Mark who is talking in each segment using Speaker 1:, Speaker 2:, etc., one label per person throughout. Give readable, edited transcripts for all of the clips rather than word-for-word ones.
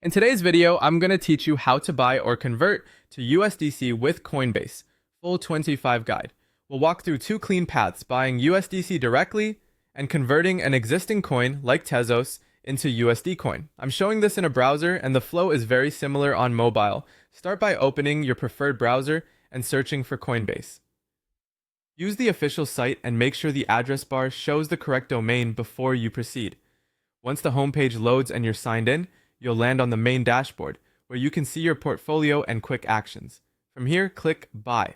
Speaker 1: In today's video, I'm going to teach you how to buy or convert to USDC with Coinbase, full 25 guide. We'll walk through two clean paths, buying USDC directly and converting an existing coin like Tezos into USD coin. I'm showing this in a browser and the flow is very similar on mobile. Start by opening your preferred browser and searching for Coinbase. Use the official site and make sure the address bar shows the correct domain before you proceed. Once the homepage loads and you're signed in, you'll land on the main dashboard, where you can see your portfolio and quick actions. From here, click Buy.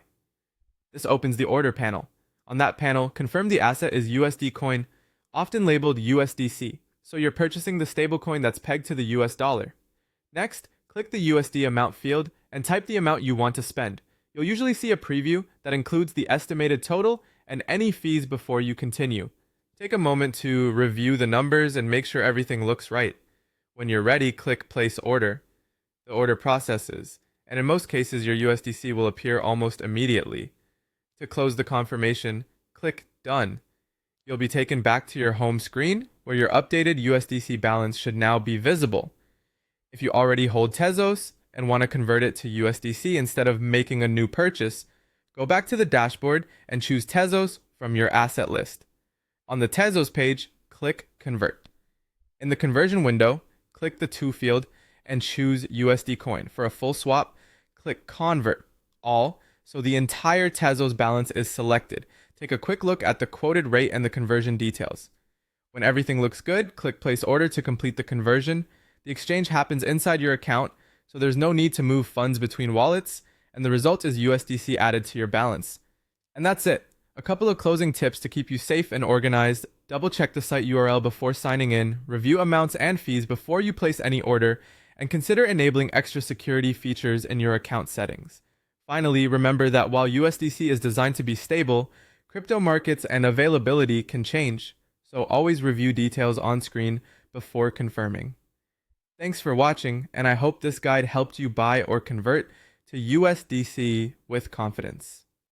Speaker 1: This opens the order panel. On that panel, confirm the asset is USD coin, often labeled USDC, so you're purchasing the stablecoin that's pegged to the US dollar. Next, click the USD amount field and type the amount you want to spend. You'll usually see a preview that includes the estimated total and any fees before you continue. Take a moment to review the numbers and make sure everything looks right. When you're ready, click Place Order. The order processes, and in most cases your USDC will appear almost immediately. To close the confirmation, click Done. You'll be taken back to your home screen, where your updated USDC balance should now be visible. If you already hold Tezos and want to convert it to USDC instead of making a new purchase, go back to the dashboard and choose Tezos from your asset list. On the Tezos page, click Convert. In the conversion window, click the To field and choose USD coin. For a full swap, click Convert All, so the entire Tezos balance is selected. Take a quick look at the quoted rate and the conversion details. When everything looks good, click Place Order to complete the conversion. The exchange happens inside your account, so there's no need to move funds between wallets, and the result is USDC added to your balance. And that's it. A couple of closing tips to keep you safe and organized. Double check the site URL before signing in, review amounts and fees before you place any order, and consider enabling extra security features in your account settings. Finally, remember that while USDC is designed to be stable, crypto markets and availability can change, so always review details on screen before confirming. Thanks for watching, and I hope this guide helped you buy or convert to USDC with confidence.